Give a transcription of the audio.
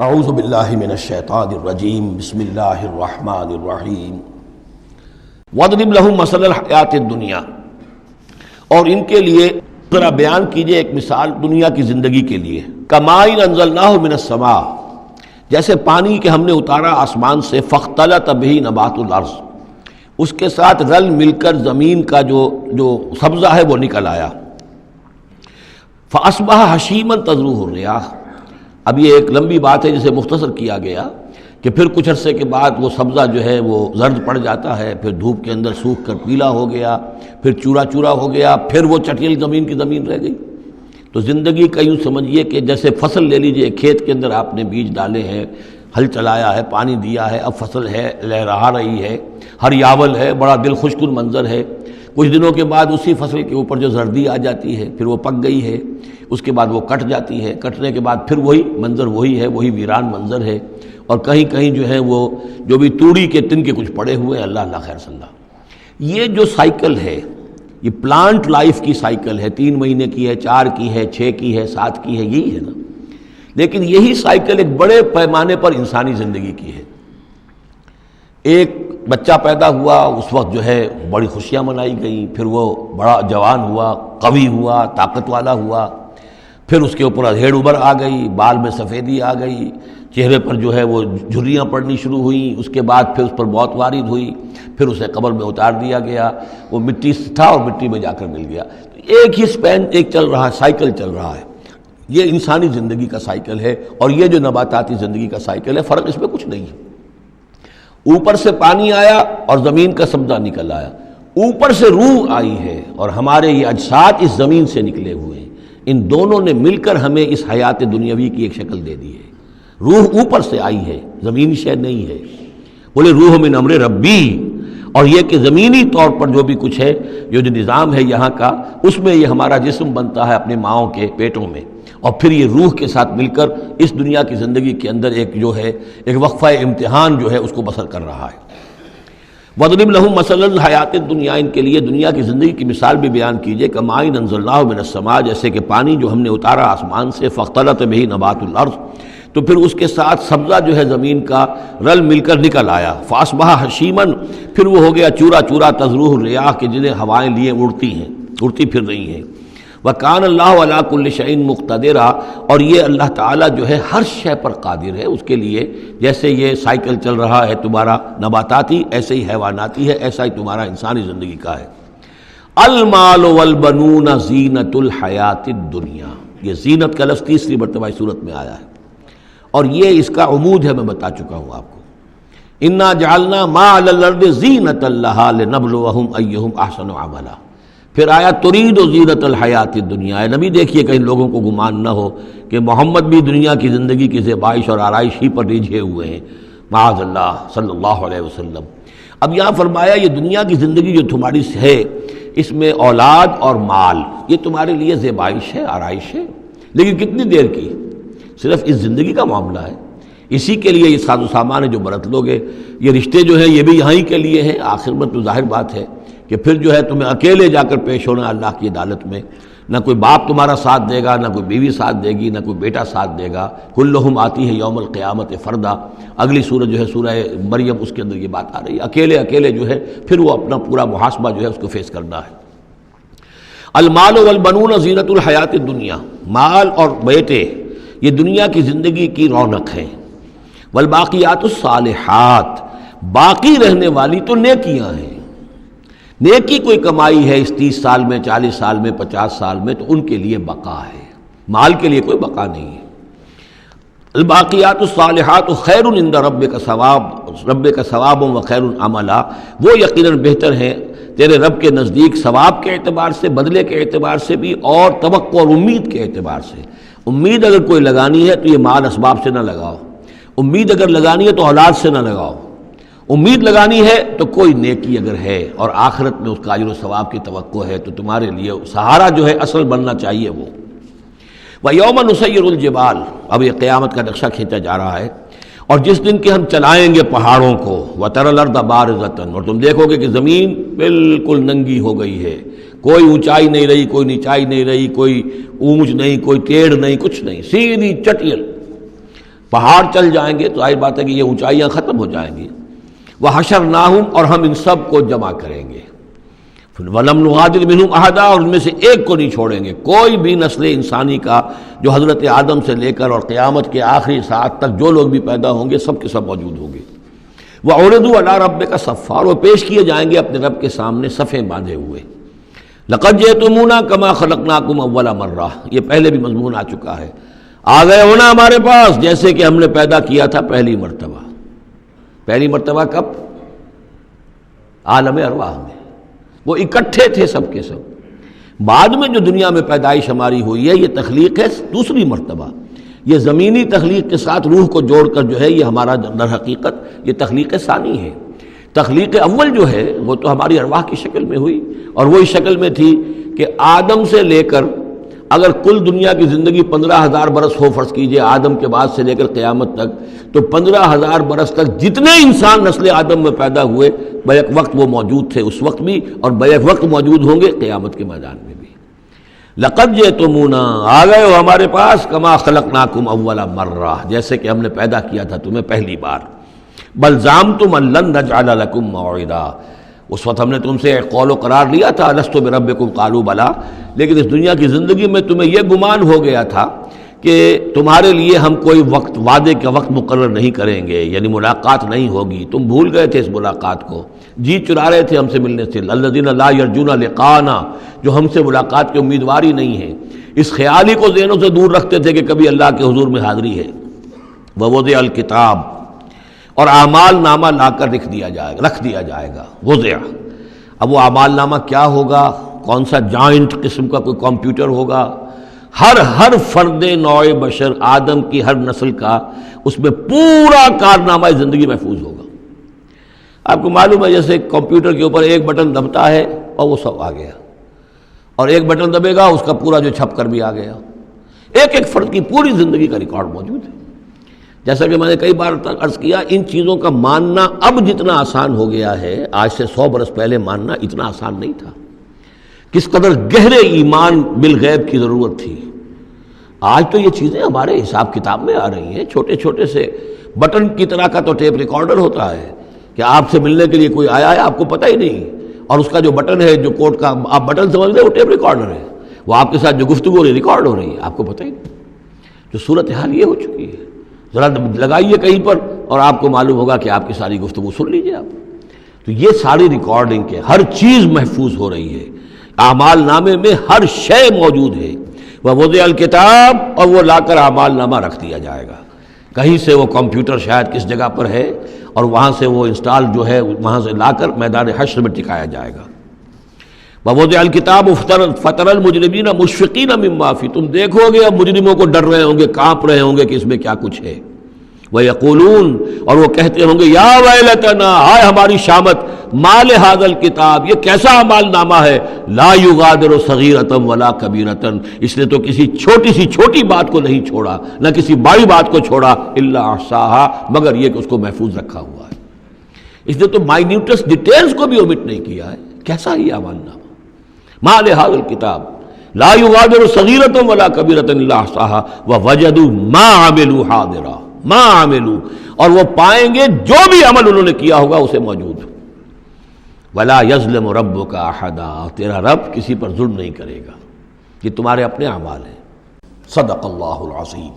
اعوذ باللہ من الشیطان الرجیم بسم اللہ الرحمن الرحیم وَاضْرِبْ لَهُمْ مَثَلَ الْحَيَاةِ الدُّنْيَا، اور ان کے لیے ذرا بیان کیجئے ایک مثال دنیا کی زندگی کے لیے. کَمَاءٍ أَنزَلْنَاهُ مِنَ السَّمَاءِ، جیسے پانی کہ ہم نے اتارا آسمان سے، فَاخْتَلَطَ بِهِ نَبَاتُ الْأَرْضِ، اس کے ساتھ رل مل کر زمین کا جو سبزہ ہے وہ نکل آیا. فَأَصْبَحَ هَشِيمًا تَذْرُوهُ الرِّيَاحُ، اب یہ ایک لمبی بات ہے جسے مختصر کیا گیا کہ پھر کچھ عرصے کے بعد وہ سبزہ جو ہے وہ زرد پڑ جاتا ہے، پھر دھوپ کے اندر سوکھ کر پیلا ہو گیا، پھر چورا چورا ہو گیا، پھر وہ چٹیل زمین کی زمین رہ گئی. تو زندگی کا یوں سمجھیے کہ جیسے فصل لے لیجئے، کھیت کے اندر آپ نے بیج ڈالے ہیں، ہل چلایا ہے، پانی دیا ہے، اب فصل ہے، لہرا رہی ہے، ہریاول ہے، بڑا دل خوشکن منظر ہے. کچھ دنوں کے بعد اسی فصل کے اوپر جو زردی آ جاتی ہے، پھر وہ پک گئی ہے، اس کے بعد وہ کٹ جاتی ہے، کٹنے کے بعد پھر وہی منظر وہی ہے، وہی ویران منظر ہے. اور کہیں کہیں جو ہے وہ جو بھی توڑی کے تن کے کچھ پڑے ہوئے ہیں، اللہ اللہ خیر صلی اللہ. یہ جو سائیکل ہے، یہ پلانٹ لائف کی سائیکل ہے، 3 مہینے کی ہے، 4 کی ہے، 6 کی ہے، 7 کی ہے، یہی ہے نا. لیکن یہی سائیکل ایک بڑے پیمانے پر انسانی زندگی کی ہے. ایک بچہ پیدا ہوا، اس وقت جو ہے بڑی خوشیاں منائی گئیں، پھر وہ بڑا جوان ہوا، قوی ہوا، طاقت والا ہوا، پھر اس کے اوپر ادھیڑ ابر آ گئی، بال میں سفیدی آ گئی، چہرے پر جو ہے وہ جھریاں پڑنی شروع ہوئیں. اس کے بعد پھر اس پر موت وارد ہوئی، پھر اسے قبر میں اتار دیا گیا، وہ مٹی سے تھا اور مٹی میں جا کر مل گیا. ایک ہی سپین ایک چل رہا ہے، سائیکل چل رہا ہے. یہ انسانی زندگی کا سائیکل ہے، اور یہ جو نباتاتی زندگی کا سائیکل ہے، فرق اس میں کچھ نہیں ہے. اوپر سے پانی آیا اور زمین کا سبزہ نکل آیا، اوپر سے روح آئی ہے اور ہمارے یہ اجساد اس زمین سے نکلے ہوئے ہیں. ان دونوں نے مل کر ہمیں اس حیات دنیاوی کی ایک شکل دے دی ہے. روح اوپر سے آئی ہے، زمینی شے نہیں ہے. بولے روح من امر ربی، اور یہ کہ زمینی طور پر جو بھی کچھ ہے، جو نظام ہے یہاں کا، اس میں یہ ہمارا جسم بنتا ہے اپنے ماؤں کے پیٹوں میں، اور پھر یہ روح کے ساتھ مل کر اس دنیا کی زندگی کے اندر ایک جو ہے ایک وقفہ امتحان جو ہے اس کو بسر کر رہا ہے. وَاضْرِبْ لَهُمْ مَثَلَ الْحَيَاةِ الدُّنْيَا، ان کے لیے دنیا کی زندگی کی مثال بھی بیان کیجئے. کَمَاءٍ أَنزَلْنَاهُ مِنَ السَّمَاءِ، جیسے کہ پانی جو ہم نے اتارا آسمان سے، فَاخْتَلَطَ بِهِ نَبَاتُ الْأَرْضِ، تو پھر اس کے ساتھ سبزہ جو ہے زمین کا رل مل کر نکل آیا. فَأَصْبَحَ هَشِيمًا، پھر وہ ہو گیا چورا چورا، تَذْرُوهُ الرِّيَاحُ، کہ جنہیں ہوائیں لیے اڑتی ہیں، اڑتی پھر رہی ہیں. وَكَانَ اللَّهُ عَلَىٰ كُلِّ شَيْءٍ مُقْتَدِرًا، اور یہ اللہ تعالیٰ جو ہے ہر شے پر قادر ہے. اس کے لیے جیسے یہ سائیکل چل رہا ہے تمہارا نباتاتی، ایسے ہی حیواناتی ہے، ایسا ہی تمہارا انسانی زندگی کا ہے. المال والبنون زینت الحیات الدنیا، یہ زینت کا لفظ 3 مرتبہ اس صورت میں آیا ہے، اور یہ اس کا عمود ہے، میں بتا چکا ہوں آپ کو. انا جعلنا ما علی الارض زینۃ لها لنبلوہم ایہم احسن عملا. پھر آیا ترید و زینت الحیات الدنیا. اے نبی دیکھیے کہیں لوگوں کو گمان نہ ہو کہ محمد بھی دنیا کی زندگی کی زیبائش اور آرائش ہی پر ریجھے ہوئے ہیں، معاذ اللہ، صلی اللہ علیہ وسلم. اب یہاں فرمایا یہ دنیا کی زندگی جو تمہاری ہے، اس میں اولاد اور مال یہ تمہارے لیے زیبائش ہے، آرائش ہے، لیکن کتنی دیر کی؟ صرف اس زندگی کا معاملہ ہے. اسی کے لیے یہ ساز و سامان ہے جو برت لوگے. یہ رشتے جو ہیں یہ بھی یہاں ہی کے لیے ہیں. آخر میں تو ظاہر بات ہے کہ پھر جو ہے تمہیں اکیلے جا کر پیش ہونا اللہ کی عدالت میں. نہ کوئی باپ تمہارا ساتھ دے گا، نہ کوئی بیوی ساتھ دے گی، نہ کوئی بیٹا ساتھ دے گا. کلہم آتی ہے یوم القیامت فردا. اگلی سورہ جو ہے سورہ مریم، اس کے اندر یہ بات آ رہی ہے. اکیلے اکیلے جو ہے پھر وہ اپنا پورا محاسبہ جو ہے اس کو فیس کرنا ہے. المال والبنون زینت الحیات الدنیا، مال اور بیٹے یہ دنیا کی زندگی کی رونق ہے. والباقیات الصالحات، باقی رہنے والی تو نیکیاں ہیں. نیکی کوئی کمائی ہے اس 30 سال میں، 40 سال میں، 50 سال میں، تو ان کے لیے بقا ہے. مال کے لیے کوئی بقا نہیں ہے. الباقیات الصالحات خیر عند ربک ثواب و خیر عملا، وہ یقیناً بہتر ہیں تیرے رب کے نزدیک ثواب کے اعتبار سے، بدلے کے اعتبار سے بھی، اور توقع اور امید کے اعتبار سے. امید اگر کوئی لگانی ہے تو یہ مال اسباب سے نہ لگاؤ. امید اگر لگانی ہے تو اولاد سے نہ لگاؤ. امید لگانی ہے تو کوئی نیکی اگر ہے اور آخرت میں اس کا اجر و ثواب کی توقع ہے تو تمہارے لیے سہارا جو ہے اصل بننا چاہیے وہ. وَيَوْمَ نُسَيِّرُ الْجِبَالَ، اب یہ قیامت کا نقشہ کھینچا جا رہا ہے. اور جس دن کہ ہم چلائیں گے پہاڑوں کو، وَتَرَى الْأَرْضَ بَارِزَةً، اور تم دیکھو گے کہ زمین بالکل ننگی ہو گئی ہے، کوئی اونچائی نہیں رہی، کوئی نیچائی نہیں رہی، کوئی اونچ نہیں، کوئی ٹیڑھ نہیں، کچھ نہیں، سیدھی چٹیل. پہاڑ چل جائیں گے تو ظاہر بات ہے کہ یہ اونچائیاں ختم ہو جائیں گی. وحشرناہم، اور ہم ان سب کو جمع کریں گے. وَلَمْ نُغَادِرْ مِنْهُمْ أَحَدًا، اور ان میں سے ایک کو نہیں چھوڑیں گے. کوئی بھی نسل انسانی کا جو حضرت آدم سے لے کر اور قیامت کے آخری ساعت تک جو لوگ بھی پیدا ہوں گے سب کے سب موجود ہوں گے. وَعُرِضُوا عَلَىٰ رَبِّكَ صَفًّا، اور وہ پیش کیے جائیں گے اپنے رب کے سامنے صفیں باندھے ہوئے. لَقَدْ جِئْتُمُونَا كَمَا خَلَقْنَاكُمْ أَوَّلَ مَرَّةٍ، یہ پہلے بھی مضمون آ چکا ہے. آ گئے ہونا ہمارے پاس جیسے کہ ہم نے پیدا کیا تھا پہلی مرتبہ. پہلی مرتبہ کب؟ عالم ارواح میں. وہ اکٹھے تھے سب کے سب. بعد میں جو دنیا میں پیدائش ہماری ہوئی ہے یہ تخلیق ہے دوسری مرتبہ. یہ زمینی تخلیق کے ساتھ روح کو جوڑ کر جو ہے یہ ہمارا در حقیقت یہ تخلیق ثانی ہے. تخلیق اول جو ہے وہ تو ہماری ارواح کی شکل میں ہوئی، اور وہی شکل میں تھی کہ آدم سے لے کر اگر کل دنیا کی زندگی 15,000 برس ہو، فرض کیجئے آدم کے بعد سے لے کر قیامت تک، تو 15,000 برس تک جتنے انسان نسل آدم میں پیدا ہوئے بیک وقت وہ موجود تھے اس وقت بھی، اور بیک وقت موجود ہوں گے قیامت کے میدان میں بھی. لقد جئتمونا، آ گئے ہو ہمارے پاس، کما خلقناکم اول مرہ، جیسے کہ ہم نے پیدا کیا تھا تمہیں پہلی بار. بل زعمتم ان لن نجعل لکم موعدا، اس وقت ہم نے تم سے ایک قول و قرار لیا تھا الست بربکم قالوا بلا، لیکن اس دنیا کی زندگی میں تمہیں یہ گمان ہو گیا تھا کہ تمہارے لیے ہم کوئی وقت وعدے کا وقت مقرر نہیں کریں گے، یعنی ملاقات نہیں ہوگی. تم بھول گئے تھے اس ملاقات کو، جی چرا رہے تھے ہم سے ملنے سے. الذین لا یرجون لقاءنا، جو ہم سے ملاقات کی امیدوار ہی نہیں ہے، اس خیال ہی کو ذہنوں سے دور رکھتے تھے کہ کبھی اللہ کے حضور میں حاضری ہے. ووضع الکتاب، اور اعمال نامہ لا کر رکھ دیا جائے گا. وضع، اب وہ اعمال نامہ کیا ہوگا؟ کون سا جوائنٹ قسم کا کوئی کمپیوٹر ہوگا؟ ہر فرد نوع بشر آدم کی ہر نسل کا اس میں پورا کارنامہ زندگی محفوظ ہوگا. آپ کو معلوم ہے جیسے کمپیوٹر کے اوپر ایک بٹن دبتا ہے اور وہ سب آ گیا، اور ایک بٹن دبے گا اس کا پورا جو چھپ کر بھی آ گیا. ایک ایک فرد کی پوری زندگی کا ریکارڈ موجود ہے. جیسا کہ میں نے کئی بار عرض کیا، ان چیزوں کا ماننا اب جتنا آسان ہو گیا ہے، آج سے 100 برس پہلے ماننا اتنا آسان نہیں تھا. کس قدر گہرے ایمان بالغیب کی ضرورت تھی. آج تو یہ چیزیں ہمارے حساب کتاب میں آ رہی ہیں. چھوٹے چھوٹے سے بٹن کی طرح کا تو ٹیپ ریکارڈر ہوتا ہے کہ آپ سے ملنے کے لیے کوئی آیا ہے آپ کو پتہ ہی نہیں، اور اس کا جو بٹن ہے جو کوڈ کا آپ بٹن سمجھ لیں وہ ٹیپ ریکارڈر ہے. وہ آپ کے ساتھ جو گفتگو ہو رہی ریکارڈ ہو رہی ہے آپ کو پتہ ہی نہیں. جو صورتحال یہ ہو چکی ہے، ذرا لگائیے کہیں پر اور آپ کو معلوم ہوگا کہ آپ کی ساری گفتگو سن لیجیے آپ. تو یہ ساری ریکارڈنگ کے ہر چیز محفوظ ہو رہی ہے. اعمال نامے میں ہر شے موجود ہے. ووضع الکتاب، اور وہ لا کر اعمال نامہ رکھ دیا جائے گا. کہیں سے وہ کمپیوٹر شاید کس جگہ پر ہے اور وہاں سے وہ انسٹال جو ہے وہاں سے لا کر میدان حشر میں ٹکایا جائے گا. ووضع الکتاب فتر المجرمین مشفقین مما فیہ، تم دیکھو گے اب مجرموں کو ڈر رہے ہوں گے، کانپ رہے ہوں گے کہ اس میں کیا کچھ ہے. وَيَقُولُونَ، اور وہ کہتے ہوں گے یا ویلتنا، ہائے ہماری شامت، ما لہذا الکتاب، یہ کیسا اعمال نامہ ہے، لا یغادر صغیرۃ ولا کبیرۃ، اس نے تو کسی چھوٹی سی چھوٹی بات کو نہیں چھوڑا، نہ کسی بڑی بات کو چھوڑا، الا احصاها، مگر یہ کہ اس کو محفوظ رکھا ہوا ہے. اس نے تو مائنیوٹس ڈیٹیلز کو بھی اومٹ نہیں کیا ہے. کیسا یہ اعمال نامہ، ما لہذا الکتاب لا یغادر صغیرۃ ولا کبیرۃ الا احصاها ووجدوا ما عملوا حاضرا، ما عملوا، اور وہ پائیں گے جو بھی عمل انہوں نے کیا ہوگا اسے موجود. ولا یظلم ربک احدا، تیرا رب کسی پر ظلم نہیں کرے گا. یہ تمہارے اپنے اعمال ہیں. صدق اللہ العظیم.